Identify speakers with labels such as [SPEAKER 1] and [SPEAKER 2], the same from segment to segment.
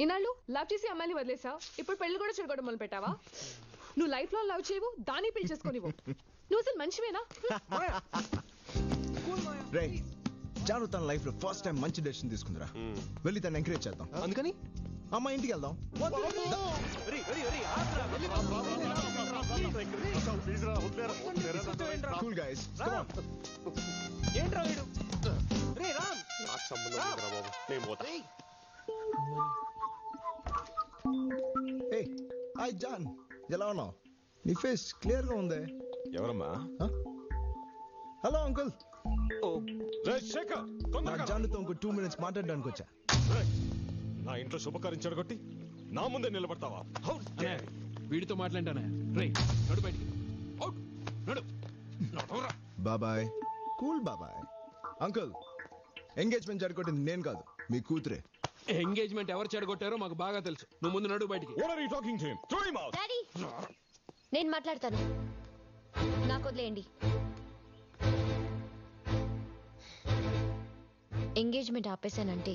[SPEAKER 1] ఈనాళ్ళు love చేసి అమ్మాయిని వదిలేసా, ఇప్పుడు పెళ్లి కూడా చెడగొట్టడం మొదలు పెట్టావా? నువ్వు లైఫ్ లో లవ్ చేయవు, దాన్ని పెళ్లి చేసుకోనివ్వు. నువ్వు అసలు మంచివేనా?
[SPEAKER 2] జాను తన లైఫ్ లో ఫస్ట్ టైం మంచి డెసిషన్ తీసుకుందిరా. వెళ్ళి తను ఎంకరేజ్ చేద్దాం.
[SPEAKER 3] అందుకని
[SPEAKER 2] అమ్మ ఇంటికి వెళ్దాం. Cool guys, come on.
[SPEAKER 3] ఏంట్రా వీడు? రే రామ్,
[SPEAKER 4] నాకు సంబంధం లేదురా బాబు, నేను పోతా.
[SPEAKER 2] Hey, hi John. ఎలా ఉన్నావు? నీ ఫేస్ క్లియర్ గా ఉంది.
[SPEAKER 4] ఎవరమ్మా?
[SPEAKER 2] Hello uncle.
[SPEAKER 4] శేఖర్,
[SPEAKER 2] నా జానుతో ఇంకో 2 minutes మాట్లాడడానికి వచ్చా.
[SPEAKER 4] నా ఇంట్లో శుభకార్యం చెడగొట్టి నా ముందే నిలబడతావా?
[SPEAKER 3] వీడితో మాట్లాడానే. రే నడు బయటికి. అవుట్ నడు. నడురా.
[SPEAKER 2] బాబాయ్. కూల్ బాబాయ్. అంకుల్, ఎంగేజ్మెంట్ జరగొట్టింది నేను కాదు, మీ కూతురే.
[SPEAKER 3] ఎంగేజ్మెంట్ ఎవరు చెడగొట్టారో మాకు బాగా తెలుసు. నువ్వు ముందు నడు బయటికి.
[SPEAKER 4] What are you talking to him? Throw him out.
[SPEAKER 5] Daddy, నేను మాట్లాడతాను, నాకు వదిలేయండి. ఎంగేజ్మెంట్ ఆపేశానంటే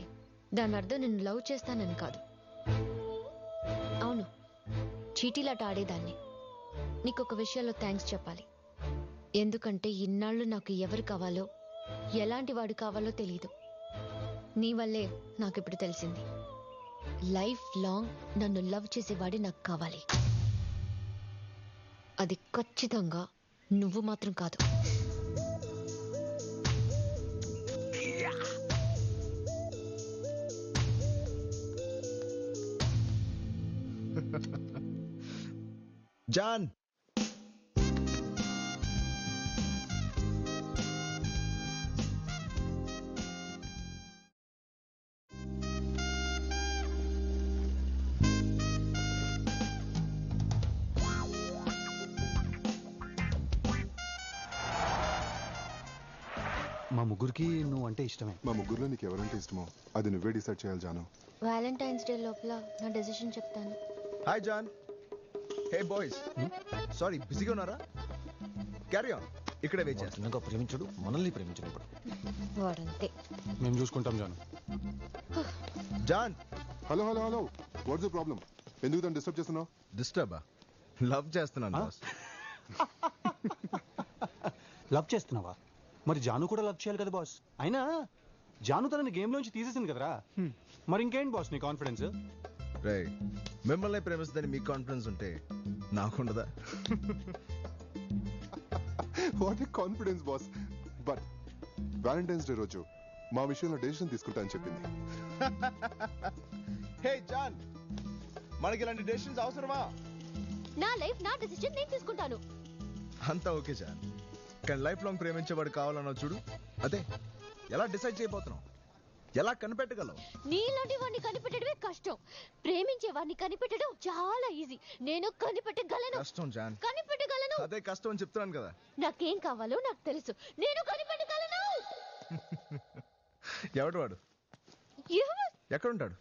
[SPEAKER 5] దాని అర్థం నేను లవ్ చేస్తానని కాదు. అవును, చీటీలాట ఆడేదాన్ని. నీకొక విషయంలో థ్యాంక్స్ చెప్పాలి. ఎందుకంటే ఇన్నాళ్ళు నాకు ఎవరు కావాలో, ఎలాంటి వాడు కావాలో తెలీదు. నీ వల్లే నాకు ఇప్పుడు తెలిసింది. లైఫ్ లాంగ్ నన్ను లవ్ చేసేవాడే నాకు కావాలి. అది ఖచ్చితంగా నువ్వు మాత్రం కాదు.
[SPEAKER 2] జాన్,
[SPEAKER 6] మా ముగ్గురికి నువ్వు అంటే ఇష్టమే.
[SPEAKER 7] మా ముగ్గురులో నీకు ఎవరంటే ఇష్టమో అది నువ్వే డిసైడ్ చేయాలి జాను.
[SPEAKER 5] వ్యాలంటైన్స్ డే లోపల నా డెసిషన్ చెప్తాను.
[SPEAKER 2] Hi John. Hey boys, sorry బిజీగా ఉన్నారా? క్యారీ ఆన్, ఇక్కడే వెయిట్ చేస్తాను.
[SPEAKER 3] ప్రేమించడు, మనల్ని ప్రేమించడు.
[SPEAKER 5] వాడంతే.
[SPEAKER 6] మేము చూసుకుంటాం జాను.
[SPEAKER 2] John.
[SPEAKER 7] Hello hello hello, what's the problem? ఎందుకు తను డిస్టర్బ్ చేస్తున్నావు?
[SPEAKER 2] డిస్టర్బా? లవ్ చేస్తున్నాను బాస్.
[SPEAKER 6] లవ్ చేస్తున్నావా? మరి జాను కూడా లవ్ చేయాలి కదా బాస్. అయినా జాను తనని గేమ్ లోంచి తీసేసింది కదరా. మరి ఇంకేంటి బాస్ నీ కాన్ఫిడెన్స్?
[SPEAKER 2] రే, మిమ్మల్ని ప్రేమిస్తుందని మీకు కాన్ఫిడెన్స్ ఉంటే నాకుండదా?
[SPEAKER 7] What a confidence boss. But Valentine's day రోజు మా విషయంలో డెసిషన్ తీసుకుంటా అని చెప్పింది.
[SPEAKER 2] హే జాన్, మనకి ఇలాంటి డెసిషన్స్ అవసరమా?
[SPEAKER 5] నా లైఫ్ నా డెసిషన్ నేను తీసుకుంటాను.
[SPEAKER 2] అంతా ఓకే జాన్, కానీ లైఫ్ లాంగ్ ప్రేమించేవాడు కావాలన్నావు చూడు, అదే ఎలా డిసైడ్ చేయబోతున్నావు? ఎలా కనిపెట్టగలవు?
[SPEAKER 5] నీలాంటి వాడిని కనిపెట్టడమే కష్టం, ప్రేమించే వాడిని కనిపెట్టడం చాలా ఈజీ. నేను కనిపెట్టగలను.
[SPEAKER 2] కష్టం జాన్,
[SPEAKER 5] కనిపెట్టగలను.
[SPEAKER 2] అదే కష్టం అని చెప్తున్నాను కదా.
[SPEAKER 5] నాకేం కావాలో నాకు తెలుసు, నేను కనిపెట్టగలను.
[SPEAKER 2] ఎవడు వాడు? ఎక్కడుంటాడు?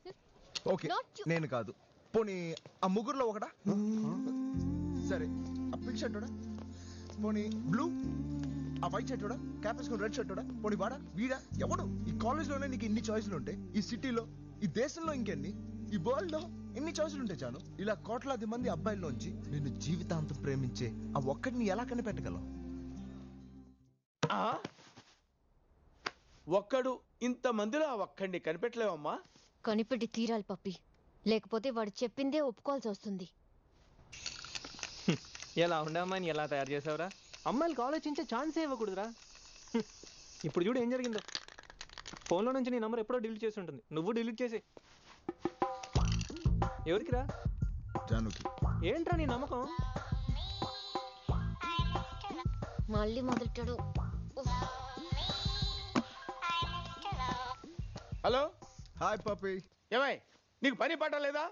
[SPEAKER 2] ఓకే, నేను కాదు. పోనీ ఆ ముగ్గురులో ఒకడా? సరే, ఆ పింక్ షర్ట్ పోనీ బ్లూ, ఆ వైట్ షర్ట్ క్యాప్ వేసుకుని రెడ్ షర్ట్ పోనీ వాడా వీడా? ఎవడు? ఈ కాలేజ్ లోనే నీకు ఇన్ని చాయిస్లు ఉంటాయి, ఈ సిటీలో, ఈ దేశంలో ఇంకెన్ని, ఈ వరల్డ్ లో ఎన్ని చాయిస్లు ఉంటాయి చాను. ఇలా కోట్లాది మంది అబ్బాయిల్లోంచి నిన్ను జీవితాంతం ప్రేమించే ఆ ఒక్కడిని ఎలా కనిపెట్టగలవు?
[SPEAKER 8] ఒక్కడు ఇంత మందిలో ఆ ఒక్కడిని కనిపెట్టలేవమ్మా.
[SPEAKER 5] కనిపెట్టి తీరాలి పప్పి, లేకపోతే వాడు చెప్పిందే ఒప్పుకోవాల్సి వస్తుంది.
[SPEAKER 9] ఎలా ఉండే అమ్మాయిని ఎలా తయారు చేసావురా? అమ్మాయిలకు ఆలోచించే ఛాన్సే ఇవ్వకూడదురా. ఇప్పుడు చూడు ఏం జరిగిందో. ఫోన్లో నుంచి నీ నంబర్ ఎప్పుడో డిలీట్ చేసి ఉంటుంది, నువ్వు డిలీట్ చేసి. ఎవరికిరా?
[SPEAKER 2] జానుకి.
[SPEAKER 9] ఏంట్రా నీ నమ్మకం?
[SPEAKER 5] మళ్ళీ మొదలెట్టాడు.
[SPEAKER 8] హలో,
[SPEAKER 2] హాయ్ పప్పి.
[SPEAKER 8] ఏమై నీకు పని పాట లేదా?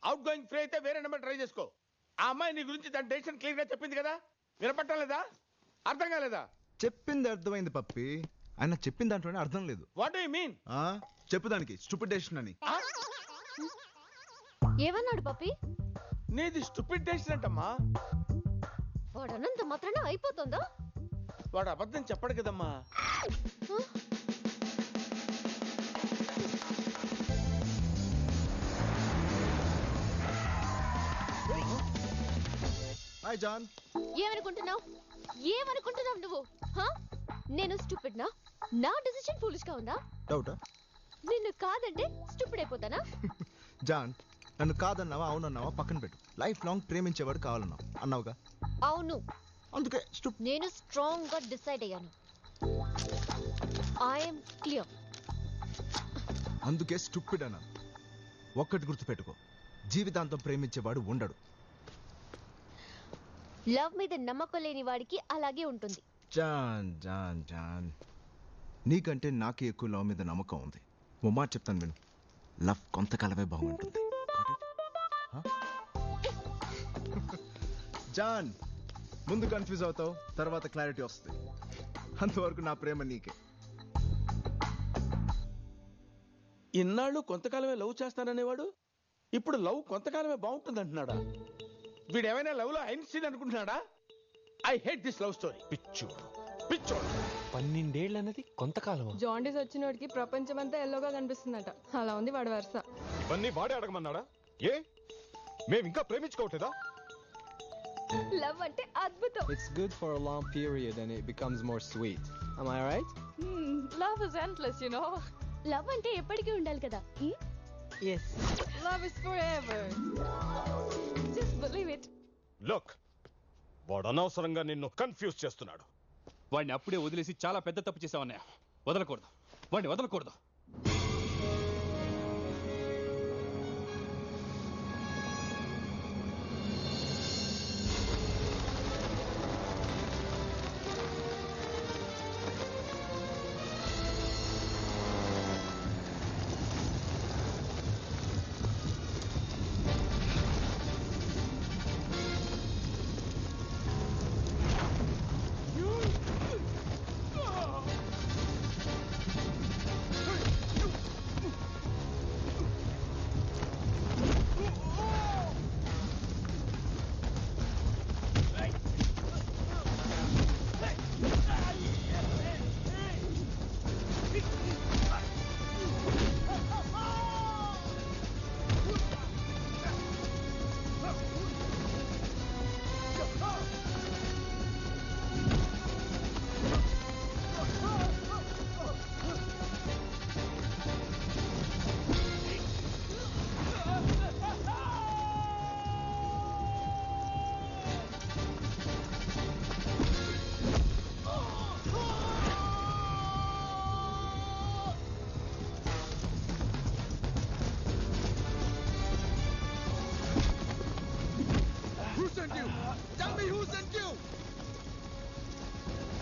[SPEAKER 8] అవుట్ గోయింగ్ ఫ్రీ అయితే వేరే నెంబర్ ట్రై చేసుకో. ఆ అమ్మాయి నీ గురించి దాని డెసిషన్ క్లియర్ గా చెప్పింది కదా, వినపట్టం లేదా? అర్థం కాలేదా?
[SPEAKER 2] చెప్పింది అర్థమైంది పప్పి, ఆయన చెప్పిన దాంట్లోనే అర్థం లేదు.
[SPEAKER 8] What do you mean?
[SPEAKER 2] చెప్పు దానికి స్టూపిడ్ డెసిషన్ అని.
[SPEAKER 5] ఏమన్నాడు పప్పి?
[SPEAKER 8] నీది స్టూపిడ్ డెసిషన్ అంటమ్మా.
[SPEAKER 5] వాడు అన్నంత మాత్రాన అయిపోతుందా?
[SPEAKER 8] వాడు అబద్ధం చెప్పడు కదమ్మా.
[SPEAKER 2] Hi John.
[SPEAKER 5] ఏమనుకుంటున్నావు నువ్వు? నేను స్టూపిడ్ నా డిసిషన్ ఫూలిష్ గా ఉందా?
[SPEAKER 2] డౌటా?
[SPEAKER 5] నిన్ను కాదంటే స్టూపిడ్ అయిపోతానా?
[SPEAKER 2] జాన్, నన్ను కాదన్నావా అవునన్నావా పక్కన పెట్టు. లైఫ్ లాంగ్ ప్రేమించేవాడు కావాలన్నావు అన్నావుగా.
[SPEAKER 5] అవును,
[SPEAKER 2] అందుకే
[SPEAKER 5] నేను స్ట్రాంగ్ గా డిసైడ్ అయ్యాను. I'm clear.
[SPEAKER 2] అందుకే స్టూపిడ్ అన్నాను. ఒక్కటి గుర్తుపెట్టుకో, జీవితాంతం ప్రేమించేవాడు ఉండడు.
[SPEAKER 5] లవ్ మీద నమ్మకం లేని వాడికి అలాగే ఉంటుంది.
[SPEAKER 2] జాన్ జాన్ జాన్, నీకంటే నాకే ఎక్కువ లవ్ మీద నమ్మకం ఉంది. ఓ మాట చెప్తాను విను, లవ్ కొంతకాలమే బాగుంటుంది. జాన్, ముందు కన్ఫ్యూజ్ అవుతావు, తర్వాత క్లారిటీ వస్తుంది. అంతవరకు నా ప్రేమ నీకే.
[SPEAKER 8] ఇన్నాళ్ళు కొంతకాలమే లవ్ చేస్తాననేవాడు ఇప్పుడు లవ్ కొంతకాలమే బాగుంటుంది అంటున్నాడా? వీడేమైనా లవ్ లో ఐన్స్టీన్ అనుకుంటున్నాడా? I hate this love story.
[SPEAKER 4] పిచ్చోడు పిచ్చోడు.
[SPEAKER 9] 12 ఏళ్ళు అన్నది కొంతకాలం.
[SPEAKER 1] జాండీస్ వచ్చినోడికి ప్రపంచం అంతా ఎల్లోగా కనిపిస్తుందట. అలా ఉంది వాడి వరుస.
[SPEAKER 4] ఇవన్నీ వాడే అడగమన్నాడా? ఏ మేము ఇంకా ప్రేమించుకోవట్లేదా?
[SPEAKER 1] లవ్ అంటే అద్భుతం.
[SPEAKER 10] It's good for a long period and it becomes more sweet. Am I right?
[SPEAKER 1] Love is endless, you know.
[SPEAKER 5] Love అంటే ఎప్పటికీ ఉండాలి కదా.
[SPEAKER 10] Yes.
[SPEAKER 1] Love is forever. Just believe it.
[SPEAKER 4] Look, వాడు అనవసరంగా నిన్ను కన్ఫ్యూజ్ చేస్తున్నాడు.
[SPEAKER 3] వాడిని అప్పుడే వదిలేసి చాలా పెద్ద తప్పు చేసావన్నయ్య. వదలకూడదు, వాడిని వదలకూడదు.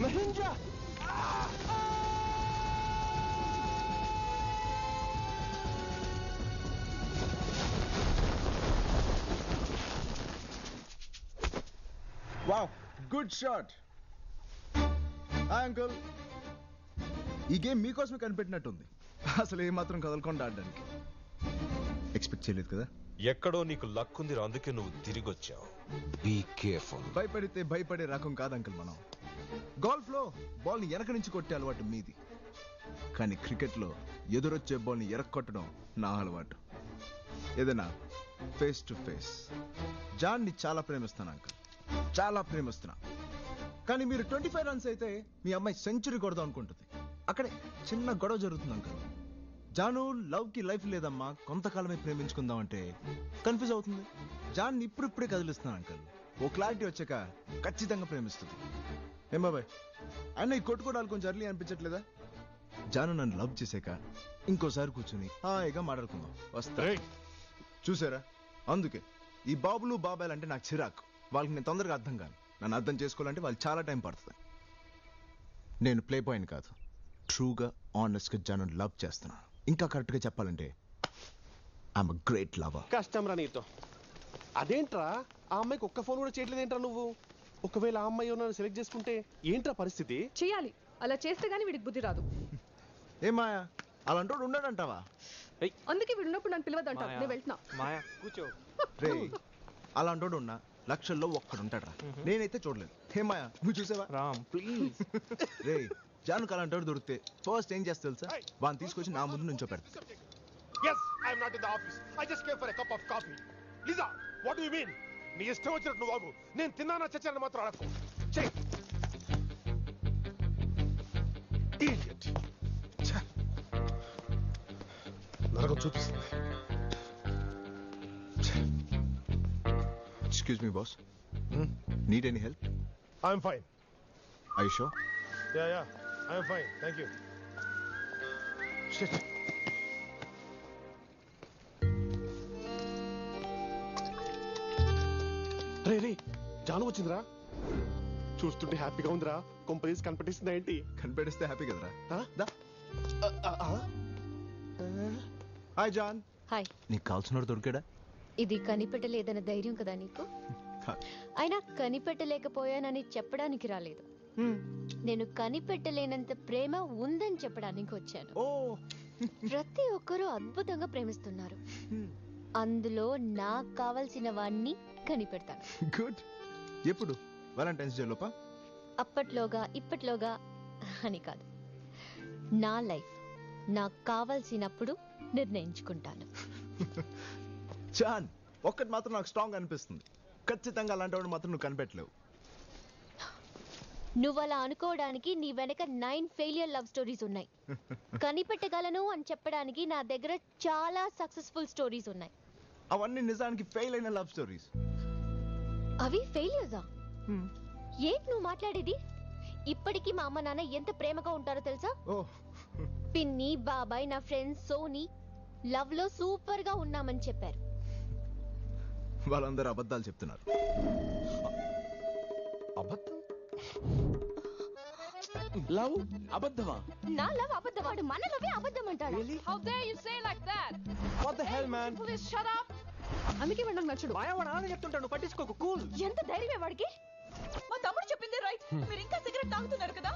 [SPEAKER 8] Mahendra,
[SPEAKER 2] wow, good shot. Hi uncle. ఈ గేమ్ మీకోసమే కనిపెట్టినట్టుంది. అసలు ఏమాత్రం కదలకుండా ఆడడానికి. ఎక్స్పెక్ట్ చేయలేదు కదా.
[SPEAKER 4] ఎక్కడో నీకు లక్ ఉంది, అందుకే నువ్వు తిరిగి వచ్చావు. Be careful.
[SPEAKER 2] భయపడితే భయపడే రకం కాదు అంకుల్ మనం. గోల్ఫ్ లో బాల్ ని వెనక నుంచి కొట్టే అలవాటు మీది, కానీ క్రికెట్ లో ఎదురొచ్చే బాల్ ని ఎరక్కొట్టడం నా అలవాటు. ఏదైనా ఫేస్ టు ఫేస్. జాన్ ని చాలా ప్రేమిస్తాను అంకుల్, చాలా ప్రేమిస్తున్నా. కానీ మీరు 25 రన్స్ అయితే మీ అమ్మాయి సెంచరీ కొడదాం అనుకుంటుంది. అక్కడే చిన్న గొడవ జరుగుతుంది అంకుల్. జాను, లవ్ కి లైఫ్ లేదమ్మా, కొంతకాలమే ప్రేమించుకుందాం అంటే కన్ఫ్యూజ్ అవుతుంది. జాన్ ఇప్పుడిప్పుడే కదిలిస్తున్నాను అంకుల్. ఓ క్లారిటీ వచ్చాక ఖచ్చితంగా ప్రేమిస్తుంది. ఏం బాబాయ్, అన్న ఈ కొట్టుకోవడాలు కొంచెం అర్లీ అనిపించట్లేదా? జాను నన్ను లవ్ చేసాక ఇంకోసారి కూర్చుని హాయిగా మాట్లాడుకుందాం. వస్తా. చూసారా, అందుకే ఈ బాబులు బాబాయ్ అంటే నాకు చిరాకు. వాళ్ళకి నేను తొందరగా అర్థం కాను. నన్ను అర్థం చేసుకోవాలంటే వాళ్ళు చాలా టైం పడుతుంది. నేను ప్లే పాయింట్ కాదు, ట్రూగా ఆనెస్ట్గా జాను లవ్ చేస్తున్నాను. ఇంకా కరెక్ట్గా చెప్పాలంటే ఐఎమ్ అ గ్రేట్ లవర్.
[SPEAKER 11] కష్టం రా నీతో. అదేంట్రా, ఆ అమ్మాయికి ఒక్క ఫోన్ కూడా చేయట్లేదు ఏంట్రా నువ్వు? ఒకవేళ ఆ అమ్మాయి నన్ను సెలెక్ట్ చేసుకుంటే ఏంట్రా పరిస్థితి?
[SPEAKER 1] చేయాలి, అలా చేస్తే గానీ వీడికి బుద్ధి రాదు.
[SPEAKER 2] ఏమాయా, అలాంటోడు ఉన్నాడంటావా?
[SPEAKER 1] అందుకే వీడు ఉన్నప్పుడు నన్ను పిలవద్దంటా. నేను వెళ్తున్నా.
[SPEAKER 9] మాయా కూర్చో.
[SPEAKER 2] రే, అలాంటోడు ఉన్నా లక్షల్లో ఒక్కడు ఉంటాడు. నేనైతే చూడలేదు. ఏమాయా, నువ్వు చూసావా?
[SPEAKER 9] రామ్ ప్లీజ్.
[SPEAKER 2] రే, జానుకు అలాంటోడు దొరికితే ఫస్ట్ ఏం చేస్తా తెలుసా? వాడిని తీసుకొచ్చి నా ముందు నుంచో పెడతా.
[SPEAKER 4] Yes, I am not in the office. I just came for a cup of coffee. Lisa, what do you mean?
[SPEAKER 11] నీ ఇష్టం వచ్చినట్టు నువ్వు వాగు. నేను తిన్నానా చచ్చాను మాత్రం అడకు. చెయ్యి. Idiot. ఛ. నరకం చూపిస్తుంది.
[SPEAKER 2] Excuse me boss, need any help?
[SPEAKER 11] I'm fine.
[SPEAKER 2] I show?
[SPEAKER 11] Ya I'm fine, thank you. Shit. రే రే, జాను వచ్చిందిరా. చూస్తుంటే హ్యాపీగా ఉందిరా. కొంపదీసి కనిపెట్టిస్తుందా ఏంటి?
[SPEAKER 2] కనిపెడిస్తే హ్యాపీ కదరా.
[SPEAKER 11] ఆ?
[SPEAKER 2] Hi John.
[SPEAKER 5] హాయ్.
[SPEAKER 2] నీకు కాల్సినోడు దొరికాడా?
[SPEAKER 5] ఇది కనిపెట్టలేదన్న ధైర్యం కదా నీకు? అయినా కనిపెట్టలేకపోయానని చెప్పడానికి రాలేదు. నేను కనిపెట్టలేనంత ప్రేమ ఉందని చెప్పడానికి వచ్చాను.
[SPEAKER 2] ఓ,
[SPEAKER 5] ప్రతి ఒక్కరూ అద్భుతంగా ప్రేమిస్తున్నారు. అందులో నాకు కావాల్సిన వాణ్ణి కనిపెడతాను.
[SPEAKER 2] గుడ్. ఎప్పుడు? వాలంటైన్స్ డే లోపా?
[SPEAKER 5] అప్పట్లోగా ఇప్పట్లోగా అని కాదు, నా లైఫ్ నాకు కావాల్సినప్పుడు నిర్ణయించుకుంటాను.
[SPEAKER 2] జాన్, ఒక్కటి మాత్రం నాకు స్ట్రాంగ్ అనిపిస్తుంది. ఖచ్చితంగా అలాంటి వాడు మాత్రం నువ్వు కనిపెట్టలేవు.
[SPEAKER 5] నువ్వు అలా అనుకోవడానికి నీ వెనక 9 ఫెయిలియర్ లవ్ స్టోరీస్ ఉన్నాయి. కనిపెట్టగలను అని చెప్పడానికి నా దగ్గర చాలా సక్సెస్ఫుల్ స్టోరీస్ ఉన్నాయి.
[SPEAKER 2] అవన్నీ నిజానికి ఫెయిల్ అయిన లవ్ స్టోరీస్.
[SPEAKER 5] అవి ఫెయిలియర్సా? ఏంటి నువ్వు మాట్లాడేది? ఇప్పటికీ మా అమ్మ నాన్న ఎంత ప్రేమగా ఉంటారో తెలుసా? పిన్ని, బాబాయ్, నా ఫ్రెండ్స్ సోనీ లవ్ లో సూపర్ గా ఉన్నామని చెప్పారు.
[SPEAKER 2] వాళ్ళందరూ అబద్ధాలు చెప్తున్నారు.
[SPEAKER 8] అబద్ధం? లవ్ అబద్ధమా?
[SPEAKER 5] నా లవ్ అబద్ధవాడు మన లవే అబద్ధం అంటాడు.
[SPEAKER 1] How dare you say like that?
[SPEAKER 6] What the hell, man?
[SPEAKER 1] Please shut up. అందుకే వాడు నాకు నచ్చడు.
[SPEAKER 9] మాయవాడు ఆడ చెప్తుంటాడు, పట్టించుకోకు. కూల్.
[SPEAKER 5] ఎంత ధైర్యమే వాడికి?
[SPEAKER 1] మా తమ్ముడు చెప్పింది రైట్. మీరు ఇంకా సిగరెట్ తాగుతున్నారు కదా?